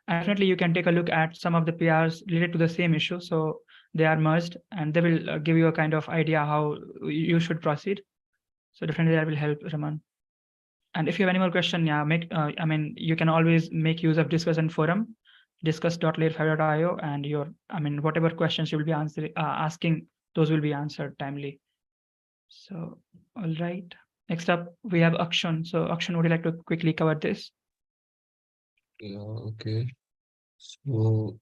Speaker 1: And definitely you can take a look at some of the PRs related to the same issue. So they are merged and they will give you a kind of idea how you should proceed. So definitely that will help, Raman. And if you have any more question, yeah, you can always make use of discussion forum, discuss.layer5.io, and whatever questions you will be asking, those will be answered timely. So, all right. Next up, we have Akshun. So Akshun, would you like to quickly cover this?
Speaker 10: Yeah, okay. So,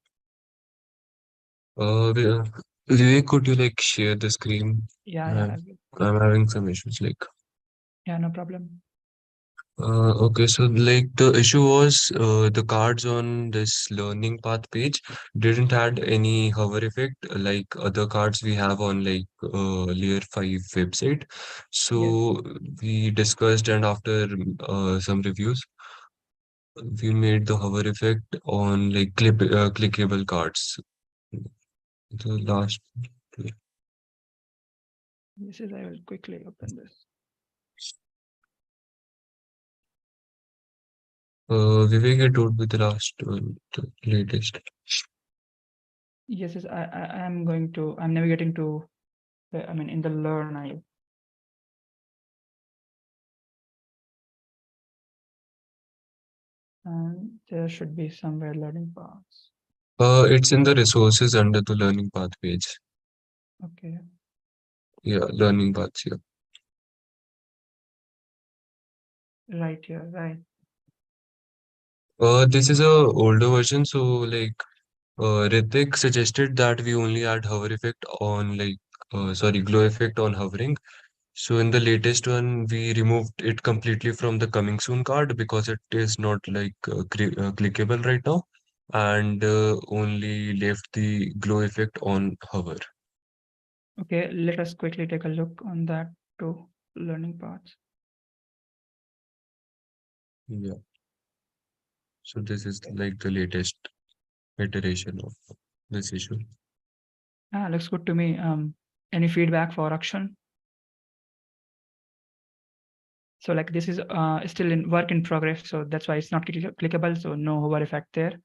Speaker 10: Vivek, could you like share the screen?
Speaker 1: Yeah.
Speaker 10: I'm having some issues like.
Speaker 1: Yeah, no problem.
Speaker 10: Okay, so like the issue was the cards on this learning path page didn't add any hover effect like other cards we have on like layer 5 website. So we discussed, and after some reviews, we made the hover effect on like clickable cards. The last.
Speaker 1: I will quickly open this.
Speaker 10: Vivek, it would be the last one, the latest.
Speaker 1: Yes, yes, I'm going to, I'm navigating to, I mean, in the learn, and there should be somewhere learning paths.
Speaker 10: It's in the resources under the learning path page.
Speaker 1: Okay.
Speaker 10: Yeah, learning paths here.
Speaker 1: Right here, right.
Speaker 10: This is a older version, so like Ritik suggested that we only add hover effect on glow effect on hovering. So in the latest one, we removed it completely from the coming soon card because it is not clickable right now, and only left the glow effect on hover.
Speaker 1: Okay, let us quickly take a look on that too, learning paths.
Speaker 10: Yeah. So this is like the latest iteration of this issue.
Speaker 1: Looks good to me. Any feedback for Akshun? So like this is still in work in progress, so that's why it's not clickable, so no hover effect there.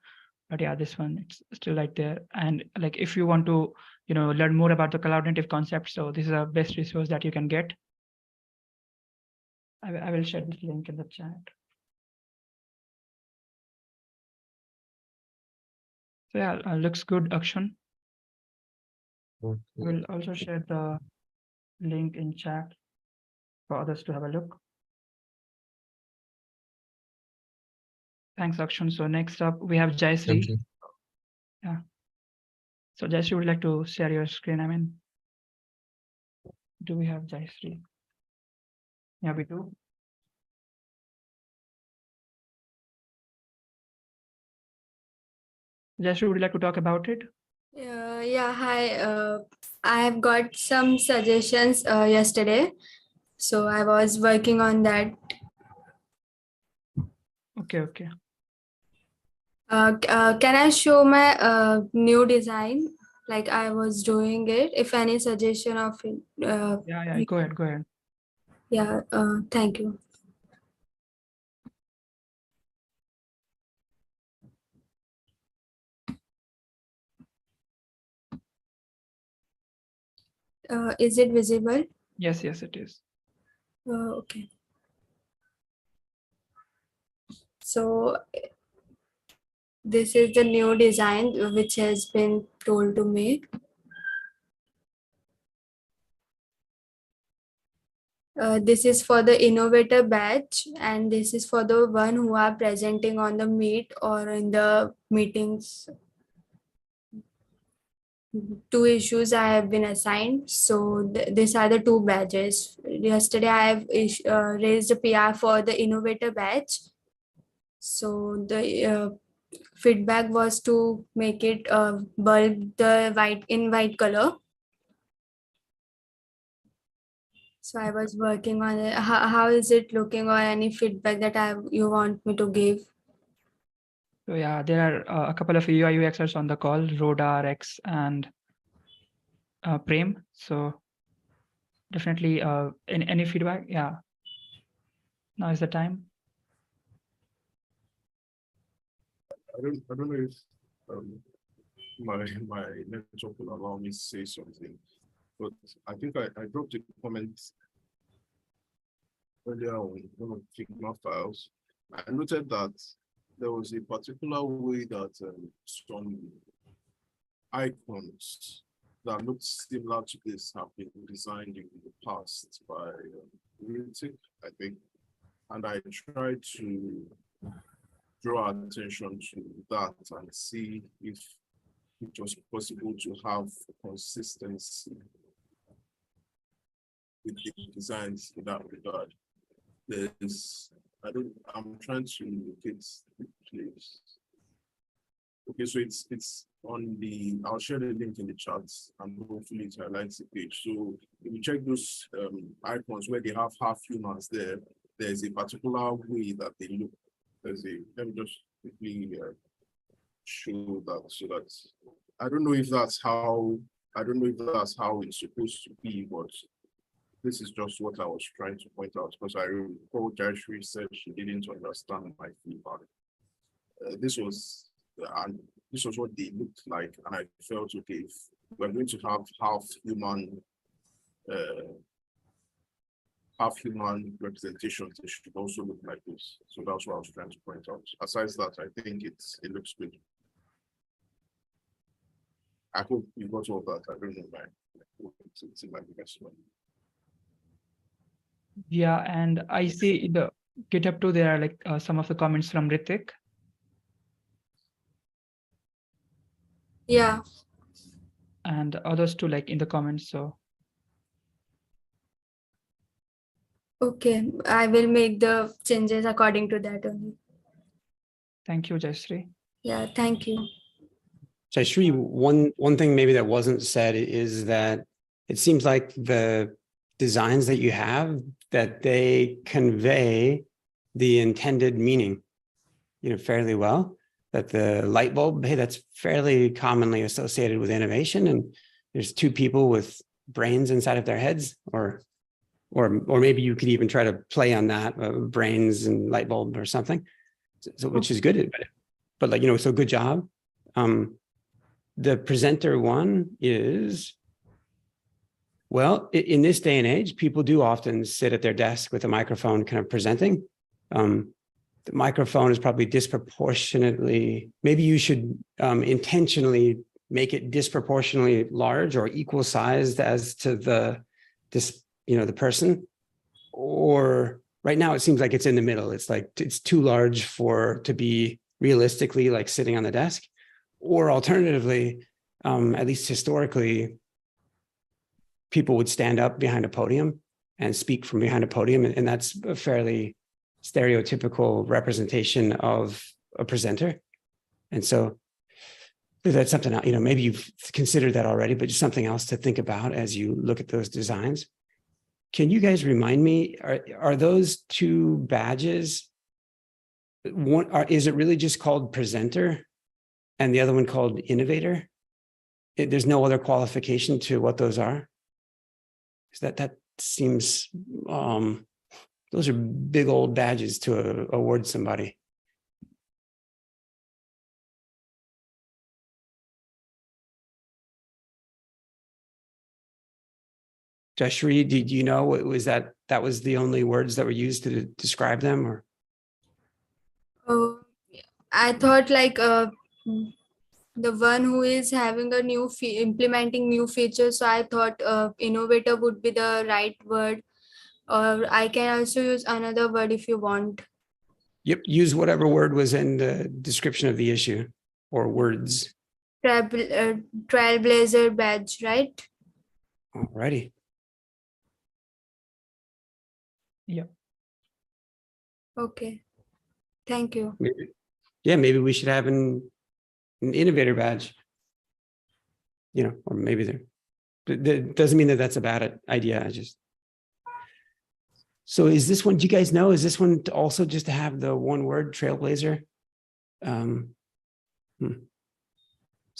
Speaker 1: But yeah, this one, it's still right there. And like if you want to, learn more about the cloud native concept, so this is the best resource that you can get. I will share this link in the chat. So yeah, looks good, Akshun.
Speaker 10: Okay.
Speaker 1: We'll also share the link in chat for others to have a look. Thanks, Akshun. So next up, we have
Speaker 10: Thank
Speaker 1: Jaishree.
Speaker 10: you.
Speaker 1: Yeah. So Jaishree, would like to share your screen? I mean, do we have Jaishree? Yeah, we do. Jaishree, would you like to talk about it?
Speaker 11: Yeah, hi. I have got some suggestions yesterday, so I was working on that.
Speaker 1: Okay.
Speaker 11: Can I show my new design? Like I was doing it. If any suggestion of it.
Speaker 1: Yeah, go ahead.
Speaker 11: Yeah, thank you. Is it visible?
Speaker 1: Yes, it is.
Speaker 11: Okay. So this is the new design which has been told to me. This is for the innovator batch, and this is for the one who are presenting on the meet or in the meetings. 2 issues I have been assigned. So these are the 2 badges. Yesterday I have raised a PR for the innovator batch. So the feedback was to make it bulb the white color. So I was working on it. How is it looking, or any feedback that you want me to give?
Speaker 1: So yeah, there are a couple of UI UXers on the call, Rhoda, Rex, and Prem. So definitely any feedback? Yeah. Now is the time.
Speaker 7: I don't know if my network will allow me to say something, but I think I dropped a comment earlier on one of the Figma files. I noted that there was a particular way that some icons that looked similar to this have been designed in the past by Ritik, I think, and I tried to draw attention to that and see if it was possible to have consistency with the designs in that regard. I'm trying to locate the place. Okay, so it's on I'll share the link in the chat and hopefully it highlights the page. So if you check those icons where they have half humans there's a particular way that they look. Let me just quickly show that so that I don't know if that's how it's supposed to be, but this is just what I was trying to point out, because I recall Jaishree said she didn't understand my feedback. This was what they looked like, and I felt, okay, if we're going to have half human representations, it should also look like this. So that's what I was trying to point out. Aside that, I think it looks good. I hope you got all that. I don't know, man. It's in my best one.
Speaker 1: Yeah, and I see in the GitHub too, there are like some of the comments from Ritik.
Speaker 11: Yeah.
Speaker 1: And others too, like in the comments. So
Speaker 11: Okay, I will make the changes according to that only.
Speaker 1: thank you, Jaishree.
Speaker 11: Yeah, thank you.
Speaker 6: Jaishree, one thing maybe that wasn't said is that it seems like the designs that you have, that they convey the intended meaning, fairly well. That the light bulb, hey, that's fairly commonly associated with innovation, and there's two people with brains inside of their heads, or maybe you could even try to play on that, brains and light bulb or something, so which is good, but like, so good job. The presenter one is, well, in this day and age, people do often sit at their desk with a microphone kind of presenting. The microphone is probably disproportionately, maybe you should intentionally make it disproportionately large or equal sized as to the person. Or right now it seems like it's in the middle. It's like, it's too large to be realistically like sitting on the desk. Or alternatively, at least historically, people would stand up behind a podium and speak from behind a podium. And that's a fairly stereotypical representation of a presenter. And so that's something, maybe you've considered that already, but just something else to think about as you look at those designs. Can you guys remind me, are those two badges, is it really just called presenter and the other one called innovator? There's no other qualification to what those are? Because that seems, those are big old badges to award somebody. Jaishree, do you know, was that was the only words that were used to describe them, or?
Speaker 11: I thought like the one who is having a new implementing new features. So I thought innovator would be the right word, or I can also use another word if you want.
Speaker 6: Yep, use whatever word was in the description of the issue, or words.
Speaker 11: Trailblazer badge, right?
Speaker 6: Alrighty.
Speaker 1: Yeah.
Speaker 11: Okay. Thank you.
Speaker 6: Maybe we should have an innovator badge. Or maybe that doesn't mean that that's a bad idea. So is this one, do you guys know, is this one also just to have the one word trailblazer? So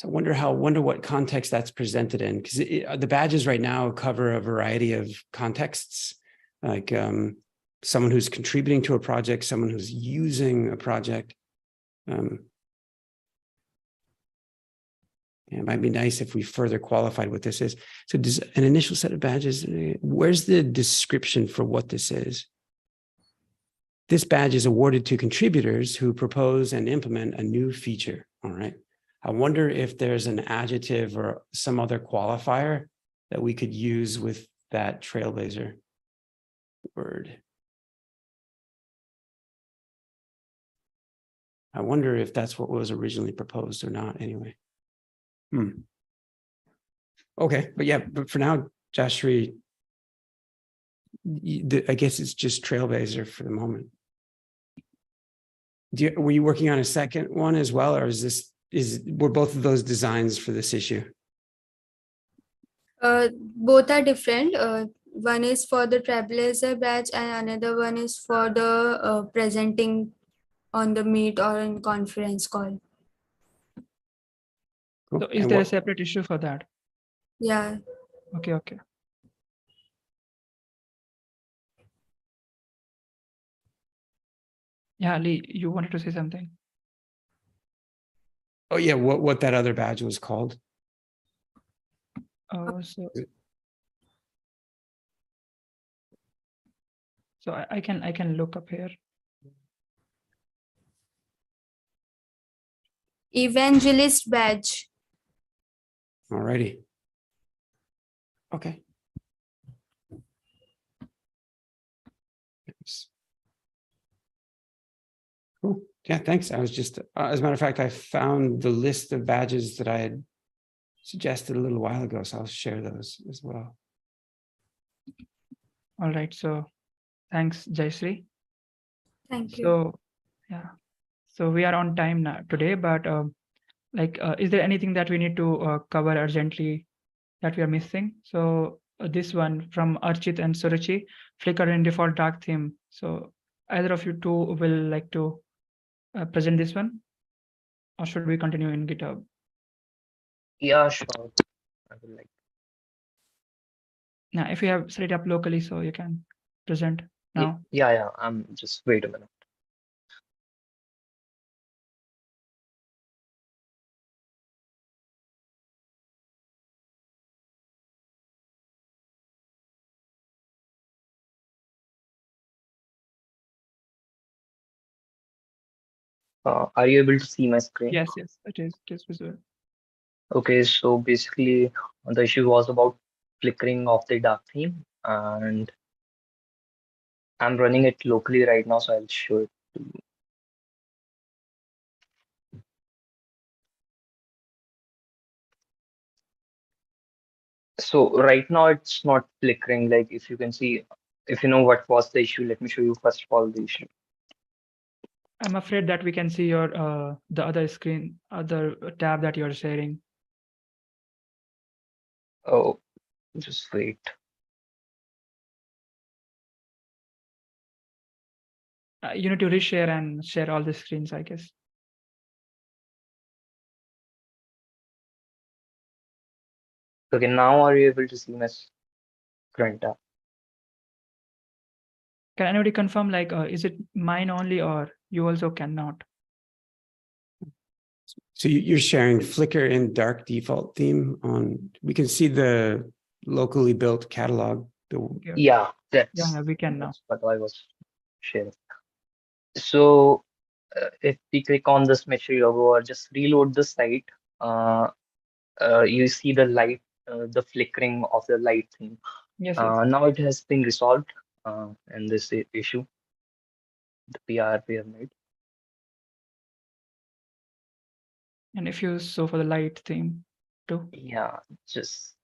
Speaker 6: I wonder what context that's presented in, because the badges right now cover a variety of contexts, like someone who's contributing to a project, someone who's using a project. It might be nice if we further qualified what this is. So does an initial set of badges, where's the description for what this is? This badge is awarded to contributors who propose and implement a new feature. All right. I wonder if there's an adjective or some other qualifier that we could use with that trailblazer word. I wonder if that's what was originally proposed or not anyway. Okay, but for now, Jaishree, I guess it's just trailblazer for the moment. Were you working on a second one as well, or were both of those designs for this issue?
Speaker 11: Both are different. One is for the trailblazer badge and another one is for the presenting on the meet or in conference call.
Speaker 6: Cool.
Speaker 1: So is there a separate issue for that?
Speaker 11: Yeah.
Speaker 1: Okay. Yeah, Lee, you wanted to say something?
Speaker 6: Oh yeah, what that other badge was called?
Speaker 1: Oh, so I can look up here.
Speaker 11: Evangelist badge.
Speaker 6: Alrighty. Okay. Thanks. Cool. Yeah, thanks. I was just, as a matter of fact, I found the list of badges that I had suggested a little while ago, so I'll share those as well.
Speaker 1: All right. So thanks, Jaishree.
Speaker 11: Thank you.
Speaker 1: So yeah, so we are on time now today, but is there anything that we need to cover urgently that we are missing? So this one from Archit and Suruchi, Flickr in default dark theme. So either of you two will like to present this one, or should we continue in GitHub?
Speaker 12: Yeah, sure. I will like.
Speaker 1: Now, if you have set it up locally, so you can present now.
Speaker 12: Yeah. I'm just wait a minute. Are you able to see my screen?
Speaker 1: Yes, it is visual.
Speaker 12: Okay, so basically the issue was about flickering of the dark theme, and I'm running it locally right now, so I'll show it to you. So right now it's not flickering. Like if you can see, if you know what was the issue, let me show you first of all the issue.
Speaker 1: I'm afraid that we can see your the other screen, other tab that you're sharing.
Speaker 12: Oh, just wait.
Speaker 1: You need to reshare and share all the screens, I guess.
Speaker 12: Okay, now are you able to see my current tab?
Speaker 1: Can anybody confirm, like, is it mine only, or you also cannot?
Speaker 6: So you're sharing Flickr in dark default theme on, we can see the locally built catalog.
Speaker 12: Yeah,
Speaker 1: Yeah, we can now.
Speaker 12: That's what I was sharing. So if we click on this Meshi logo or just reload the site, you see the light, the flickering of the light theme.
Speaker 1: Yes.
Speaker 12: Now it has been resolved in this issue, the PR we have made.
Speaker 1: And if you so for the light theme too.
Speaker 12: Yeah, just.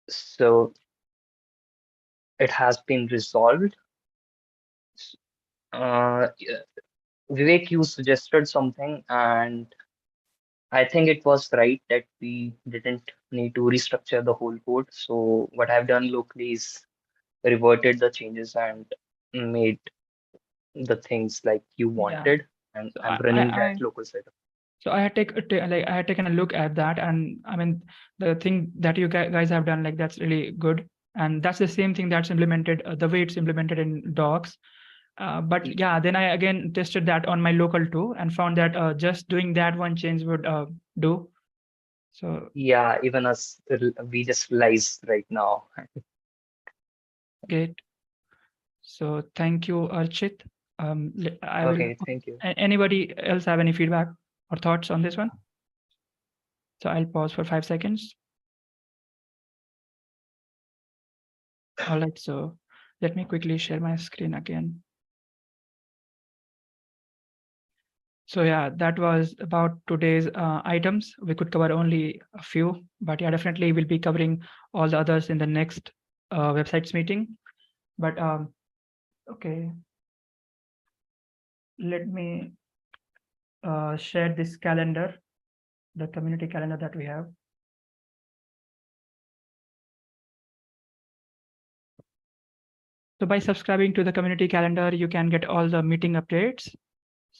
Speaker 12: So it has been resolved. Vivek, you suggested something, and I think it was right that we didn't need to restructure the whole code. So what I've done locally is reverted the changes and made the things like you wanted, and I'm running that local setup.
Speaker 1: So I had taken a look at that, and I mean the thing that you guys have done, like that's really good, and that's the same thing that's implemented the way it's implemented in docs. But yeah, then I again tested that on my local too and found that just doing that one change would do. So
Speaker 12: yeah, even us, we just realized right now.
Speaker 1: Great. So thank you, Archit.
Speaker 12: Okay, thank you.
Speaker 1: Anybody else have any feedback or thoughts on this one? So I'll pause for 5 seconds. All right, so let me quickly share my screen again. So yeah, that was about today's items. We could cover only a few, but yeah, definitely we'll be covering all the others in the next websites meeting. But okay, let me share this calendar, the community calendar that we have. So by subscribing to the community calendar, you can get all the meeting updates.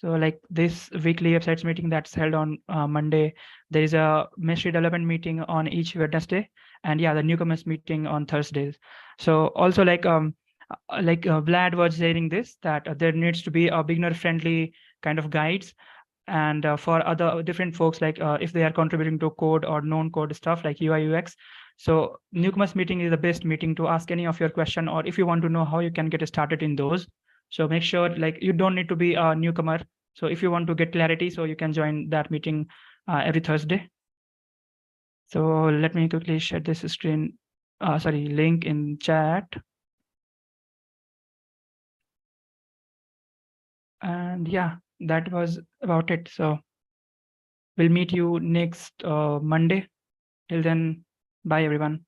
Speaker 1: So like this weekly websites meeting that's held on Monday, there is a ministry development meeting on each Wednesday, and yeah, the newcomers meeting on Thursdays. So also like Vlad was saying this, that there needs to be a beginner friendly kind of guides, and for other different folks, like if they are contributing to code or non-code stuff like UI UX. So newcomers meeting is the best meeting to ask any of your question, or if you want to know how you can get started in those. So make sure like you don't need to be a newcomer. So if you want to get clarity, so you can join that meeting every Thursday. So let me quickly share this screen, link in chat. And yeah, that was about it. So we'll meet you next Monday. Till then, bye everyone.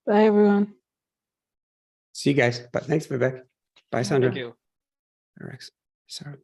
Speaker 13: Bye, everyone.
Speaker 6: See you guys. But thanks, Vivek. Bye, Sandra.
Speaker 12: Thank you.
Speaker 6: All right. Sorry.